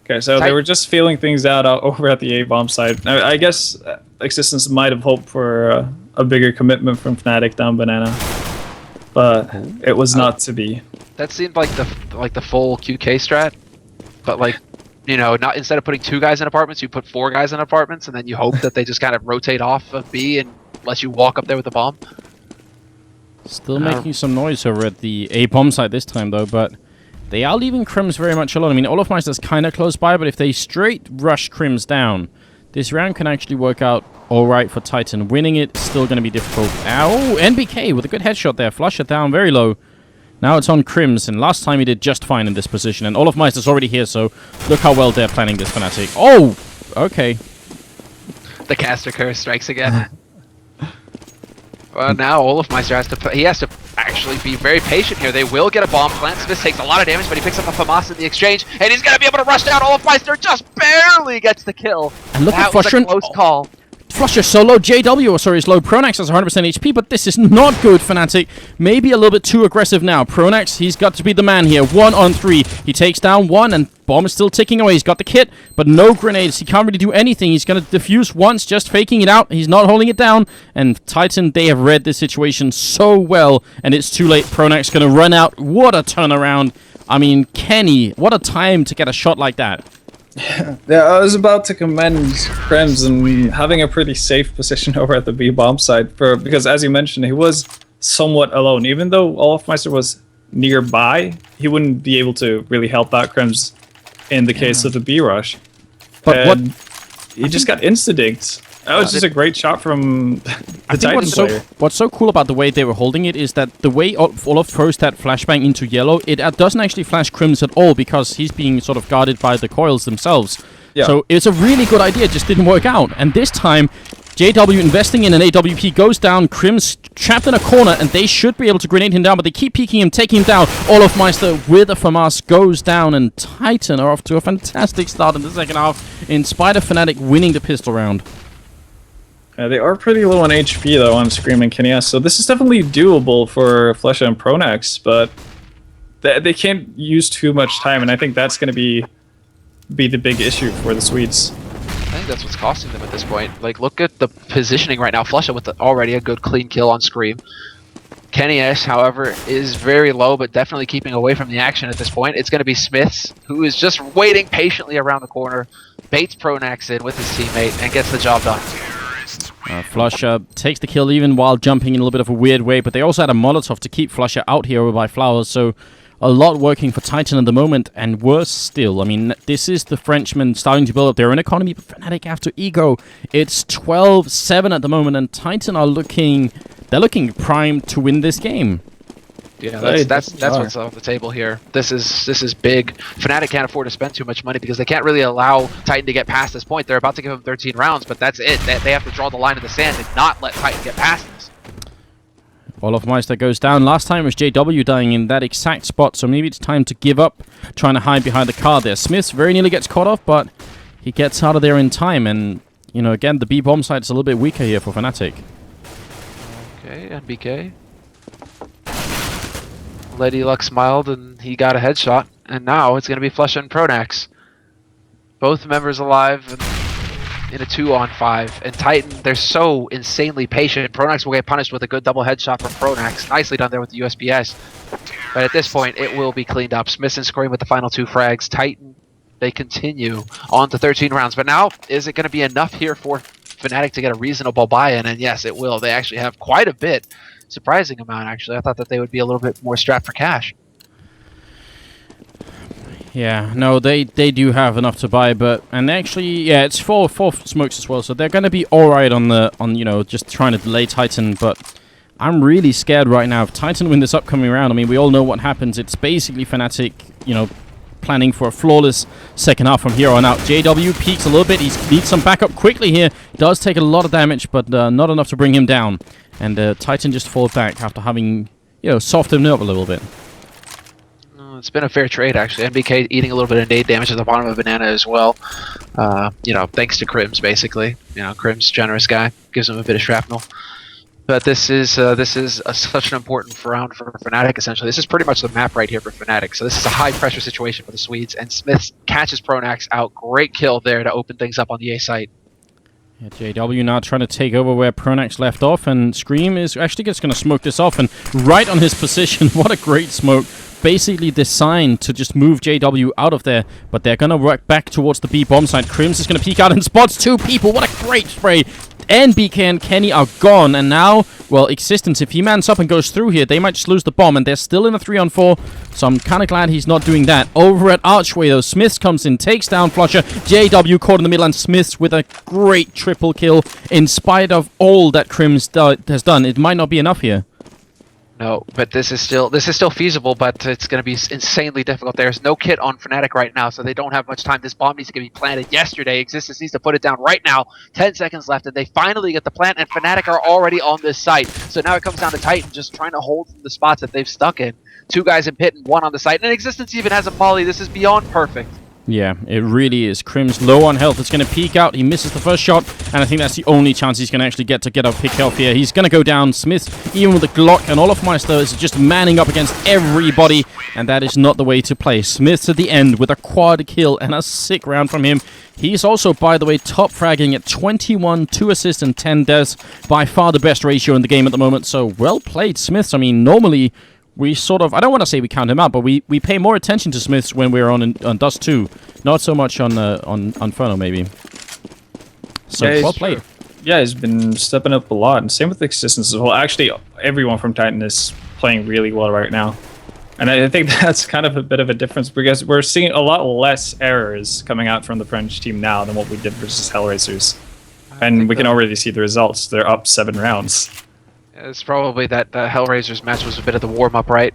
Okay, so they were just feeling things out over at the A-bomb side. I guess Existence might have hoped for a bigger commitment from Fnatic down Banana, but it was not to be. That seemed like the full QK strat, but like, you know, not instead of putting 2 guys in apartments, you put 4 guys in apartments, and then you hope that they just kind of rotate off of B and let you walk up there with the bomb. Still making some noise over at the A-bomb side this time, though, but they are leaving Krimz very much alone. I mean, olofmeister's kind of close by, but if they straight rush Krimz down, this round can actually work out all right for Titan. Winning it, still going to be difficult. Ow! NBK with a good headshot there. Flusha down very low. Now it's on Krimz, and last time he did just fine in this position. And olofmeister's already here, so look how well they're planning this Fnatic. Oh! Okay. The caster curse strikes again. Well, now olofmeister has to actually be very patient here. They will get a bomb plant. SmithZ takes a lot of damage, but he picks up a FAMAS in the exchange, and he's going to be able to rush down. olofmeister just barely gets the kill. And look at That was a close call. Flusha so low, JW, sorry, is low. Pronax has 100% HP, but this is not good, Fnatic. Maybe a little bit too aggressive now. Pronax, he's got to be the man here. 1 on 3. He takes down 1, and bomb is still ticking away. He's got the kit, but no grenades. He can't really do anything. He's going to defuse once, just faking it out. He's not holding it down. And Titan, they have read this situation so well, and it's too late. Pronax going to run out. What a turnaround. I mean, Kenny, what a time to get a shot like that. Yeah, I was about to commend Krimz and having a pretty safe position over at the B-bomb side because, as you mentioned, he was somewhat alone. Even though olofmeister was nearby, he wouldn't be able to really help out Krimz in the case of the B rush. But he just got insta-dinked. That was just a great shot from the Titan player. What's so cool about the way they were holding it is that the way Olof throws that flashbang into yellow, it doesn't actually flash Krimz at all because he's being sort of guarded by the coils themselves. Yeah. So it's a really good idea, it just didn't work out. And this time, JW investing in an AWP goes down, Krimz trapped in a corner, and they should be able to grenade him down, but they keep peeking him, taking him down. olofmeister with a FAMAS goes down, and Titan are off to a fantastic start in the second half, in spite of Fnatic winning the pistol round. They are pretty low on HP, though, on Screaming Kineas, so this is definitely doable for flusha and pronax, but they can't use too much time, and I think that's going to be the big issue for the Swedes. I think that's what's costing them at this point. Like, look at the positioning right now. flusha with already a good clean kill on Scream. Kineas, however, is very low, but definitely keeping away from the action at this point. It's going to be SmithZ, who is just waiting patiently around the corner, baits pronax in with his teammate, and gets the job done. Flusha takes the kill even while jumping in a little bit of a weird way, but they also had a Molotov to keep Flusha out here over by Flowers, so a lot working for Titan at the moment, and worse still. I mean, this is the Frenchmen starting to build up their own economy, but Fnatic after Ego, it's 12-7 at the moment, and Titan are looking primed to win this game. Yeah, that's what's on the table here. This is big. Fnatic can't afford to spend too much money because they can't really allow Titan to get past this point. They're about to give them 13 rounds, but that's it. They have to draw the line in the sand and not let Titan get past this. olofmeister goes down. Last time it was JW dying in that exact spot, so maybe it's time to give up trying to hide behind the car there. SmithZ very nearly gets caught off, but he gets out of there in time, and, you know, again, the B-bomb side is a little bit weaker here for Fnatic. Okay, NBK. Lady Luck smiled and he got a headshot, and now it's going to be flusha and pronax. Both members alive in a 2-on-5, and Titan, they're so insanely patient. Pronax will get punished with a good double headshot from pronax. Nicely done there with the USPS. But at this point, it will be cleaned up. SmithZ and Scream with the final 2 frags. Titan, they continue on to 13 rounds. But now, is it going to be enough here for Fnatic to get a reasonable buy-in? And yes, it will. They actually have quite a bit. Surprising amount, actually. I thought that they would be a little bit more strapped for cash. Yeah, no, they do have enough to buy, but actually, yeah, it's four smokes as well, so they're gonna be all right on you know, just trying to delay Titan. But I'm really scared right now. If Titan win this upcoming round, I mean, we all know what happens. It's basically Fnatic, you know, planning for a flawless second half from here on out. JW peaks a little bit. He needs some backup quickly here. Does take a lot of damage, but not enough to bring him down. And Titan just falls back after having, you know, softened him up a little bit. It's been a fair trade, actually. NBK eating a little bit of nade damage at the bottom of Banana as well. You know, thanks to Krimz, basically. You know, Krimz, generous guy. Gives him a bit of shrapnel. But this is such an important round for Fnatic. Essentially, this is pretty much the map right here for Fnatic. So this is a high pressure situation for the Swedes, and SmithZ catches pronax out. Great kill there to open things up on the A site. Yeah, JW now trying to take over where pronax left off, and Scream is actually just going to smoke this off, and right on his position. What a great smoke. Basically designed to just move JW out of there, but they're going to work back towards the B bomb site. Krimz is going to peek out and spots 2 people. What a great spray. NBK and Kenny are gone, and now, well, Existence, if he mans up and goes through here, they might just lose the bomb, and they're still in a 3-on-4, so I'm kind of glad he's not doing that. Over at Archway, though, SmithZ comes in, takes down flusha, JW caught in the middle, and SmithZ with a great triple kill, in spite of all that Krimz has done. It might not be enough here. No, but this is still feasible, but it's going to be insanely difficult. There's no kit on Fnatic right now, so they don't have much time. This bomb needs to be planted yesterday. Existence needs to put it down right now. 10 seconds left, and they finally get the plant, and Fnatic are already on this site. So now it comes down to Titan just trying to hold the spots that they've stuck in. 2 guys in pit and 1 on the site, and Existence even has a molly. This is beyond perfect. Yeah, it really is. Krimz low on health. It's going to peek out. He misses the first shot, and I think that's the only chance he's going to actually get a pick health here. He's going to go down. SmithZ, even with the Glock, and olofmeister is just manning up against everybody, and that is not the way to play. SmithZ at the end with a quad kill and a sick round from him. He's also, by the way, top fragging at 21, 2 assists and 10 deaths. By far the best ratio in the game at the moment, so well played, SmithZ. I mean, normally we sort of, I don't want to say we count him out, but we pay more attention to SmithZ when we're on Dust 2. Not so much on Inferno, maybe. So, yeah, well played. Yeah, he's been stepping up a lot, and same with Existence as well. Actually, everyone from Titan is playing really well right now. And I think that's kind of a bit of a difference, because we're seeing a lot less errors coming out from the French team now than what we did versus Hellraisers. And we can already see the results. They're up 7 rounds. It's probably that the Hellraisers match was a bit of the warm-up, right?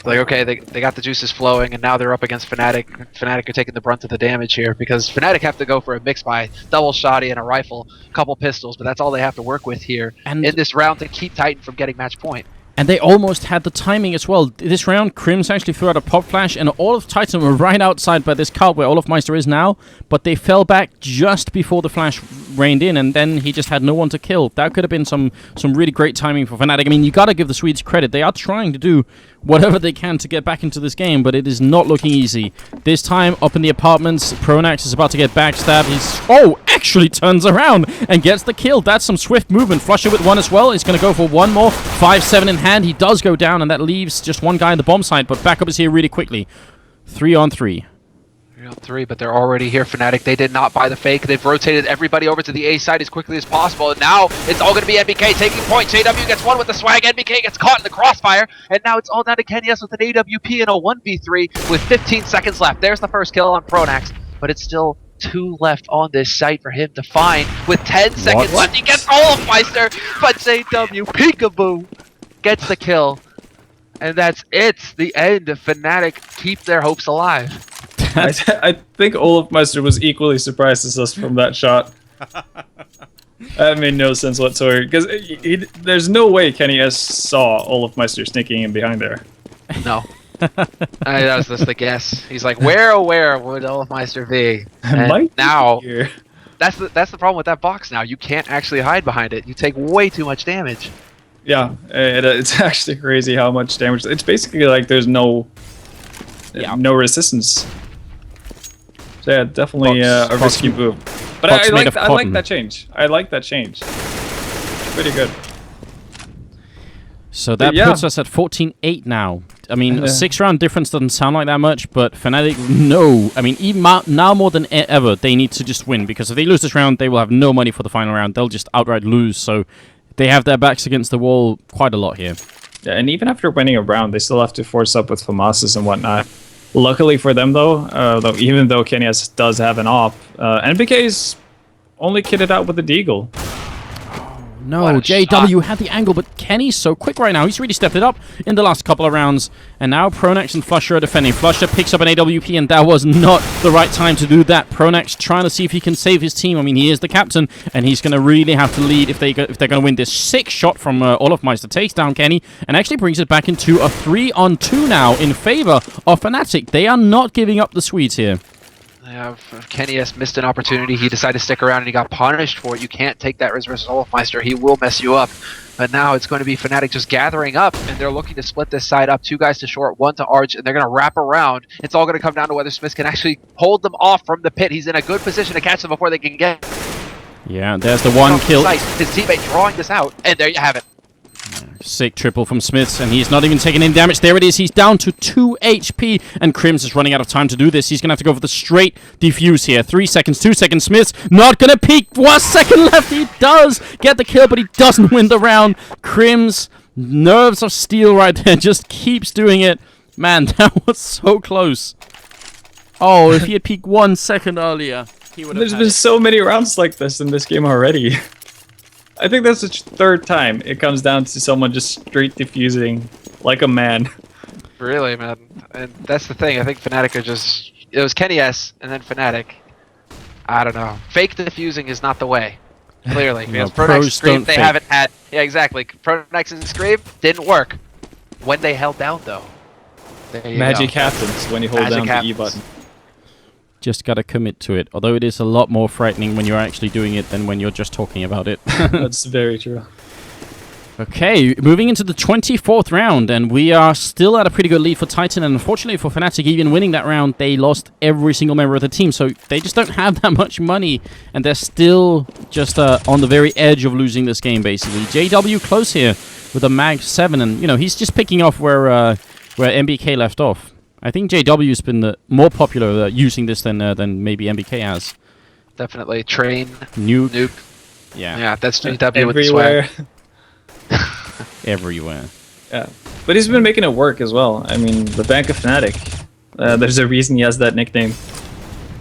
Like, okay, they got the juices flowing, and now they're up against Fnatic. Fnatic are taking the brunt of the damage here, because Fnatic have to go for a mix by double shotty and a rifle, a couple pistols, but that's all they have to work with here in this round to keep Titan from getting match point. And they almost had the timing as well. This round, Krimz actually threw out a pop flash, and all of Titan were right outside by this cart where olofmeister is now, but they fell back just before the flash rained in, and then he just had no one to kill. That could have been some really great timing for Fnatic. I mean, you gotta give the Swedes credit. They are trying to do whatever they can to get back into this game, but it is not looking easy. This time, up in the apartments, pronax is about to get backstabbed. He's actually turns around and gets the kill. That's some swift movement. flusha with 1 as well. He's going to go for 1 more. 5-7 in hand. He does go down, and that leaves just 1 guy in the bomb site, but backup is here really quickly. 3-on-3. 3, but they're already here. Fnatic, they did not buy the fake. They've rotated everybody over to the A side as quickly as possible, and now it's all going to be NBK taking point. JW gets 1 with the swag. NBK gets caught in the crossfire, and now it's all down to Kenny S with an AWP and a 1v3 with 15 seconds left. There's the first kill on pronax, but it's still 2 left on this site for him to find. With 10 seconds left, he gets olofmeister, but JW peekaboo gets the kill, and that's it. The end. Fnatic keep their hopes alive. I think olofmeister was equally surprised as us from that shot. That made no sense whatsoever, because there's no way Kenny S saw olofmeister sneaking in behind there. No. That was just the guess. He's like, where would olofmeister be? And now, that's the problem with that box now. You can't actually hide behind it. You take way too much damage. Yeah, it's actually crazy how much damage. It's basically like there's no resistance. So yeah, definitely a risky move. But I like that change. I like that change. Pretty good. So that puts us at 14-8 now. I mean, a 6-round difference doesn't sound like that much, but Fnatic, I mean, even now more than ever, they need to just win, because if they lose this round, they will have no money for the final round. They'll just outright lose, so they have their backs against the wall quite a lot here. Yeah, and even after winning a round, they still have to force up with FAMASas and whatnot. Luckily for them, though, even though Kenny S does have an op, NBK is only kitted out with the deagle. No, JW had the angle, but Kenny's so quick right now. He's really stepped it up in the last couple of rounds. And now pronax and flusha are defending. flusha picks up an AWP, and that was not the right time to do that. pronax trying to see if he can save his team. I mean, he is the captain, and he's going to really have to lead if they're going to win this. 6 shot from olofmeister takes down Kenny, and actually brings it back into a 3-on-2 now in favor of Fnatic. They are not giving up the Swedes here. Yeah, Kenny S missed an opportunity. He decided to stick around and he got punished for it. You can't take that risk versus olofmeister. He will mess you up. But now it's going to be Fnatic just gathering up, and they're looking to split this side up. 2 guys to short, 1 to Arch, and they're going to wrap around. It's all going to come down to whether SmithZ can actually hold them off from the pit. He's in a good position to catch them before they can get. Yeah, there's the 1 kill. His teammate drawing this out, and there you have it. Sick triple from SmithZ, and he's not even taking any damage. There it is. He's down to 2 HP, and Krimz is running out of time to do this. He's going to have to go for the straight defuse here. 3 seconds, 2 seconds. SmithZ not going to peek. 1 second left. He does get the kill, but he doesn't win the round. Krimz, nerves of steel right there, just keeps doing it. Man, that was so close. Oh, if he had peeked 1 second earlier, he would have. There's been so many rounds like this in this game already. I think that's the 3rd time it comes down to someone just straight defusing like a man. Really, man. And that's the thing. I think Fnatic are just... It was Kenny S and then Fnatic. I don't know. Fake defusing is not the way. Clearly. No, because pronax Scream, they fake. haven't had... Yeah, exactly. pronax and Scream didn't work. When they held down, though. Magic happens when you hold down the E button. Just gotta commit to it. Although it is a lot more frightening when you're actually doing it than when you're just talking about it. That's very true. Okay, moving into the 24th round, and we are still at a pretty good lead for Titan, and unfortunately for Fnatic, even winning that round, they lost every single member of the team, so they just don't have that much money, and they're still just on the very edge of losing this game, basically. JW close here with a Mag 7, and, you know, he's just picking off where MBK left off. I think JW's been the more popular using this than maybe MBK has. Definitely. Train. Nuke. Yeah. Yeah, that's JW everywhere. with the swag. Everywhere. Yeah. But he's been making it work as well. I mean, the Bank of Fnatic. There's a reason he has that nickname.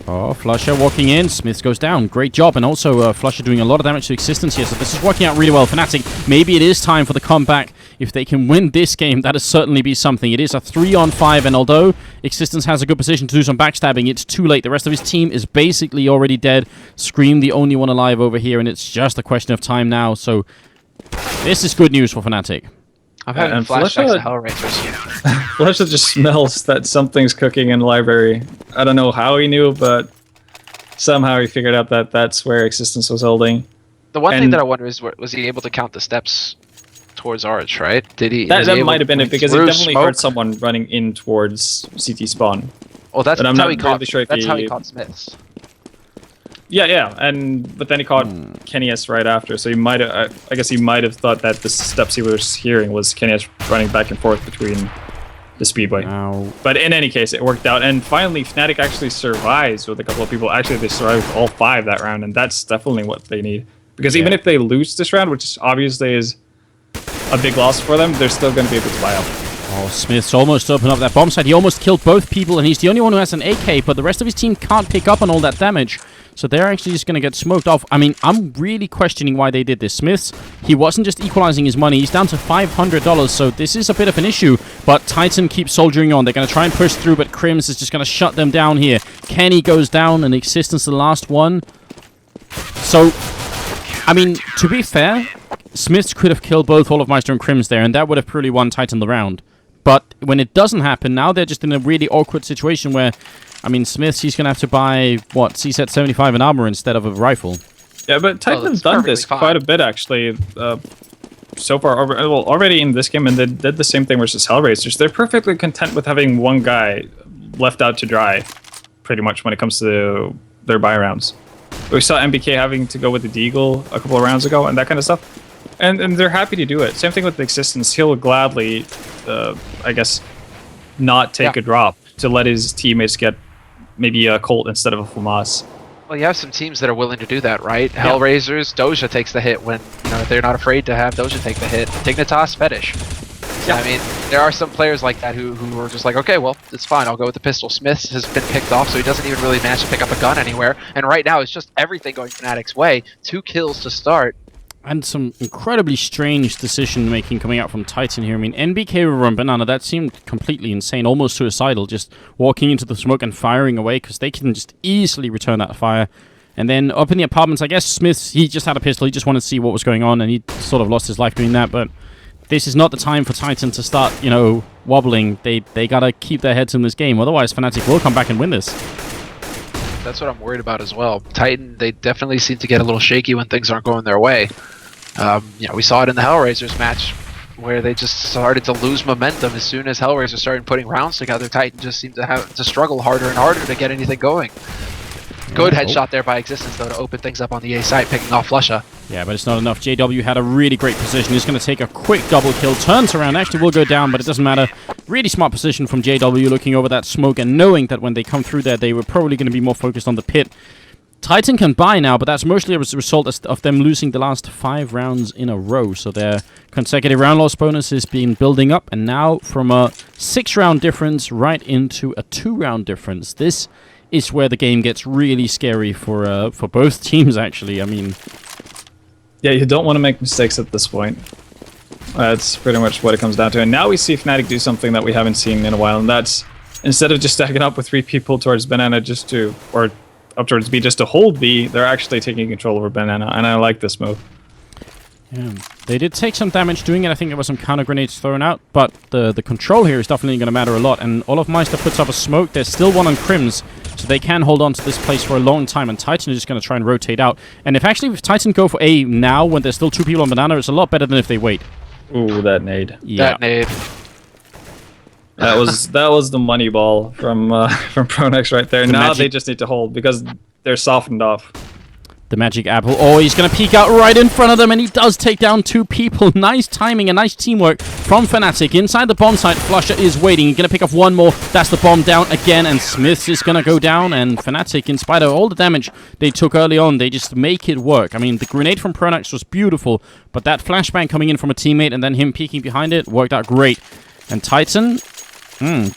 Oh, flusha walking in. SmithZ goes down. Great job. And also, flusha doing a lot of damage to Existence here. So this is working out really well. Fnatic, maybe it is time for the comeback. If they can win this game, that'll certainly be something. It is a 3-on-5. And although Existence has a good position to do some backstabbing, it's too late. The rest of his team is basically already dead. Scream the only one alive over here. And it's just a question of time now. So this is good news for Fnatic. I've had flashbacks to Hellraisers. flusha just smells that something's cooking in the library. I don't know how he knew, but somehow he figured out that that's where Existence was holding. The one thing that I wonder is, was he able to count the steps towards Arch, right? Did he? That might have been it, because he definitely smoke? heard someone running in towards CT spawn. Oh, that's I'm how not he caught. really sure if That's how he he- caught SmithZ. Yeah, but then he caught Kenny S right after, so he might have. I guess he might have thought that the steps he was hearing was Kenny S running back and forth between the speedway. Ow. But in any case, it worked out, and finally Fnatic actually survives with a couple of people. Actually, they survived with all 5 that round, and that's definitely what they need. Because even if they lose this round, which obviously is a big loss for them, they're still going to be able to buy out. Oh, SmithZ almost opened up that bomb site. He almost killed both people, and he's the only one who has an AK, but the rest of his team can't pick up on all that damage. So they're actually just going to get smoked off. I mean, I'm really questioning why they did this. SmithZ, he wasn't just equalizing his money. He's down to $500, so this is a bit of an issue. But Titan keeps soldiering on. They're going to try and push through, but Krimz is just going to shut them down here. Kenny goes down, and Existence the last one. So, I mean, to be fair, SmithZ could have killed both olofmeister and Krimz there, and that would have probably won Titan the round. But when it doesn't happen, now they're just in a really awkward situation where, I mean, SmithZ, he's going to have to buy, what, CSET 75 and armor instead of a rifle. Yeah, but Titan has done this quite a bit, actually, so far. Already in this game, and they did the same thing versus Hellraisers. They're perfectly content with having one guy left out to dry, pretty much, when it comes to their buy rounds. We saw MBK having to go with the Deagle a couple of rounds ago, and that kind of stuff. And they're happy to do it. Same thing with the Existence. He'll gladly, I guess, not take a drop to let his teammates get maybe a Colt instead of a FAMAS. Well, you have some teams that are willing to do that, right? Yeah. Hellraisers, Doja takes the hit when they're not afraid to have Doja take the hit. Dignitas, Fetish. So, I mean, there are some players like that who are just like, okay, well, it's fine. I'll go with the pistol. SmithZ has been picked off, so he doesn't even really manage to pick up a gun anywhere. And right now, it's just everything going Fnatic's way. 2 kills to start. And some incredibly strange decision-making coming out from Titan here. I mean, NBK over Banana, that seemed completely insane, almost suicidal, just walking into the smoke and firing away, because they can just easily return that fire. And then up in the apartments, I guess SmithZ, he just had a pistol, he just wanted to see what was going on, and he sort of lost his life doing that, but this is not the time for Titan to start, wobbling. They gotta keep their heads in this game, otherwise Fnatic will come back and win this. That's what I'm worried about as well. Titan, they definitely seem to get a little shaky when things aren't going their way. We saw it in the Hellraisers match where they just started to lose momentum as soon as Hellraiser started putting rounds together. Titan just seemed to have to struggle harder and harder to get anything going. Good headshot there by Existence, though, to open things up on the A side, picking off flusha. Yeah, but it's not enough. JW had a really great position. He's going to take a quick double kill. Turns around. Actually will go down, but it doesn't matter. Really smart position from JW, looking over that smoke and knowing that when they come through there, they were probably going to be more focused on the pit. Titan can buy now, but that's mostly a result of them losing the last 5 rounds in a row. So their consecutive round loss bonus has been building up, and now from a 6-round difference right into a 2-round difference. This is where the game gets really scary for both teams, actually. I mean, yeah, you don't want to make mistakes at this point. That's pretty much what it comes down to. And now we see Fnatic do something that we haven't seen in a while, and that's instead of just stacking up with 3 people towards Banana or up towards B just to hold B, they're actually taking control over Banana, and I like this move. Yeah, they did take some damage doing it. I think there was some counter grenades thrown out, but the control here is definitely going to matter a lot. And olofmeister puts up a smoke. There's still one on Krimz, so they can hold on to this place for a long time. And Titan is just going to try and rotate out. And if Titan go for A now, when there's still 2 people on Banana, it's a lot better than if they wait. Ooh, that nade. Yeah. That nade. That was the money ball from pronax right there. Now they just need to hold because they're softened off. The magic apple. Oh, he's going to peek out right in front of them, and he does take down 2 people. Nice timing and nice teamwork from Fnatic. Inside the bomb site, flusha is waiting. He's going to pick up 1 more. That's the bomb down again, and SmithZ is going to go down. And Fnatic, in spite of all the damage they took early on, they just make it work. I mean, the grenade from pronax was beautiful, but that flashbang coming in from a teammate and then him peeking behind it worked out great. And Titan,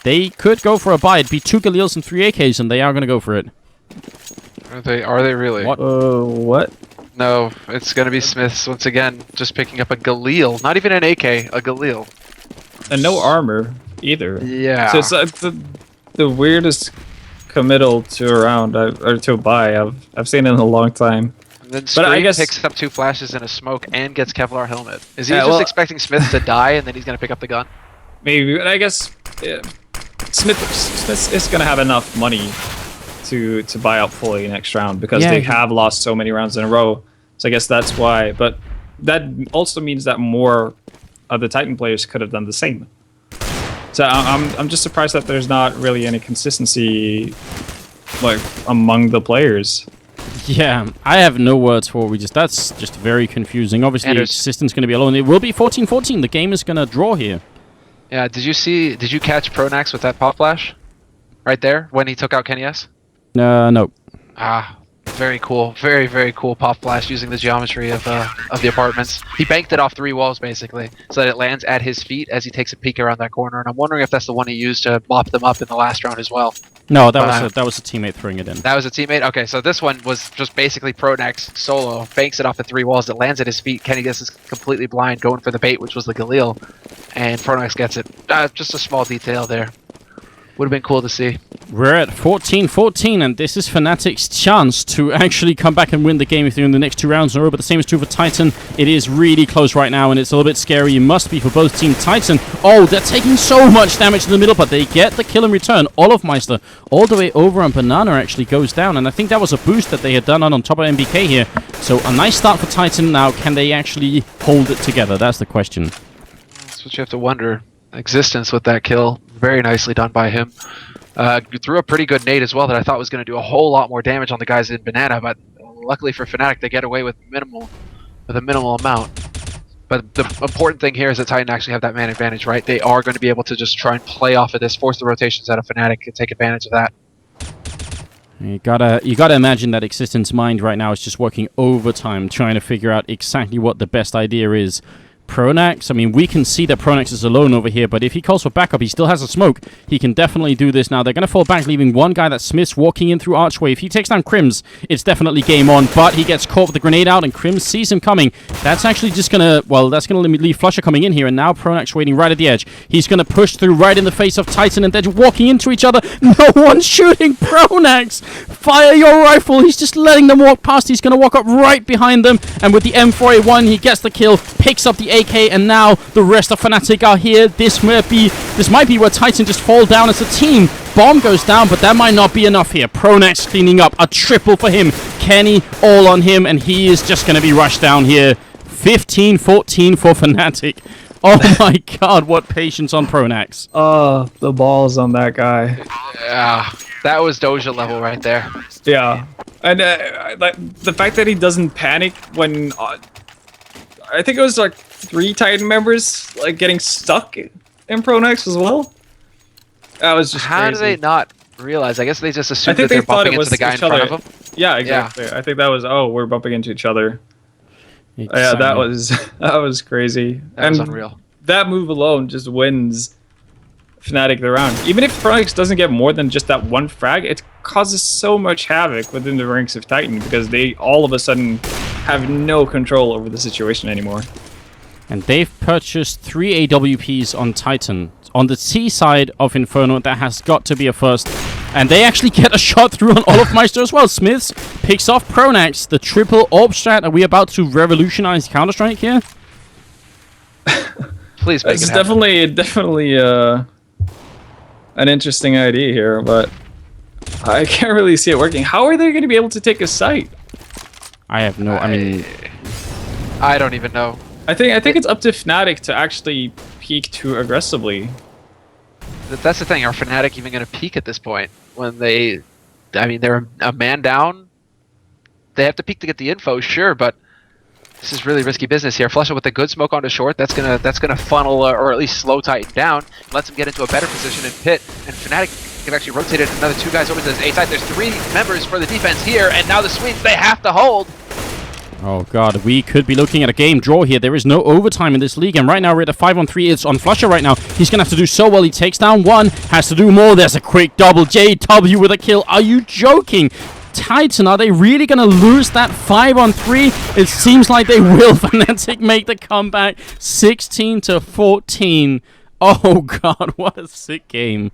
they could go for a buy. It'd be 2 Galils and 3 AKs, and they are going to go for it. Are they really? What? What? No, it's gonna be SmithZ once again, just picking up a Galil. Not even an AK, a Galil. And no armor either. Yeah. So it's the weirdest committal to a round or to a buy I've seen in a long time. And then But I Spring guess picks up 2 flashes and a smoke and gets Kevlar helmet. Is he just expecting SmithZ to die and then he's gonna pick up the gun? maybe, but I guess SmithZ is gonna have enough money to buy out fully next round because they have lost so many rounds in a row. So I guess that's why. But that also means that more of the Titan players could have done the same. So I'm just surprised that there's not really any consistency like among the players. Yeah, I have no words for it. That's just very confusing. Obviously, Existence going to be alone. It will be 14-14. The game is going to draw here. Yeah, did you catch pronax with that pop flash? Right there, when he took out Kenny S? No. Ah, very cool. Very, very cool pop flash using the geometry of the apartments. He banked it off 3 walls, basically, so that it lands at his feet as he takes a peek around that corner. And I'm wondering if that's the one he used to mop them up in the last round as well. No, that was a teammate throwing it in. That was a teammate? Okay, so this one was just basically pronax solo, banks it off the 3 walls, it lands at his feet. Kenny gets is completely blind, going for the bait, which was the Galil, and pronax gets it. Just a small detail there. Would have been cool to see. We're at 14-14, and this is Fnatic's chance to actually come back and win the game if they're in the next 2 rounds in a row, but the same is true for Titan. It is really close right now, and it's a little bit scary. It must be for both team. Titan, oh, they're taking so much damage in the middle, but they get the kill in return. olofmeister all the way over, and Banana actually goes down, and I think that was a boost that they had done on top of MBK here. So a nice start for Titan. Now, can they actually hold it together? That's the question. That's what you have to wonder. Existence with that kill. Very nicely done by him. Threw a pretty good nade as well that I thought was going to do a whole lot more damage on the guys in Banana, but luckily for Fnatic, they get away with a minimal amount. But the important thing here is that Titan actually have that man advantage, right? They are going to be able to just try and play off of this, force the rotations out of Fnatic, and take advantage of that. You gotta imagine that Existence mind right now is just working overtime, trying to figure out exactly what the best idea is. pronax, I mean, we can see that pronax is alone over here, but if he calls for backup, he still has a smoke. He can definitely do this now. They're going to fall back, leaving one guy, that's SmithZ, walking in through Archway. If he takes down Krimz, it's definitely game on, but he gets caught with the grenade out, and Krimz sees him coming. That's actually just going to, well, that's going to leave flusha coming in here, and now pronax waiting right at the edge. He's going to push through right in the face of Titan, and they're walking into each other. No one's shooting pronax! Fire your rifle! He's just letting them walk past. He's going to walk up right behind them, and with the M4A1, he gets the kill, picks up the AK, and now the rest of Fnatic are here. This might be where Titan just fall down as a team. Bomb goes down, but that might not be enough here. Pronax cleaning up a triple for him. Kenny all on him, and he is just going to be rushed down here. 15-14 for Fnatic. Oh my god, what patience on Pronax. Oh, the balls on that guy. Yeah, that was Doja level right there. Yeah. And like the fact that he doesn't panic when I think it was like 3 Titan members like getting stuck in Pronax as well. That was just How crazy. do they not realize? I guess they just assumed I think that they're they thought bumping it was into the guy in front of them. Yeah, exactly. Yeah. I think that was we're bumping into each other. Exactly. Yeah, that was crazy. That was unreal. That move alone just wins Fnatic the round. Even if Pronax doesn't get more than just that 1 frag, it causes so much havoc within the ranks of Titan because they all of a sudden have no control over the situation anymore. And they've purchased 3 AWPs on Titan. On the T side of Inferno, that has got to be a first. And they actually get a shot through on olofmeister as well. SmithZ picks off Pronax. The triple AWP strat. Are we about to revolutionize Counter-Strike here? Please make it's it happen. definitely an interesting idea here, but I can't really see it working. How are they going to be able to take a site? I have no... I mean... I don't even know. I think it's up to Fnatic to actually peek too aggressively. That's the thing. Are Fnatic even going to peek at this point? When they... I mean, they're a man down. They have to peek to get the info, sure, but this is really risky business here. Flusha with a good smoke onto short. That's gonna funnel or at least slow Titan down. Lets him get into a better position in pit. And Fnatic can actually rotate it another 2 guys over to this A side. There's 3 members for the defense here, and now the Swedes, they have to hold. Oh god, we could be looking at a game draw here. There is no overtime in this league, and right now we're at a 5-on-3. It's on Flusha right now. He's gonna have to do so well. He takes down 1, has to do more. There's a quick double. JW with a kill. Are you joking? Titan, are they really gonna lose that 5-on-3? It seems like they will. Fnatic make the comeback. 16-14. Oh god, what a sick game.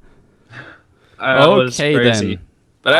Was crazy. Then. But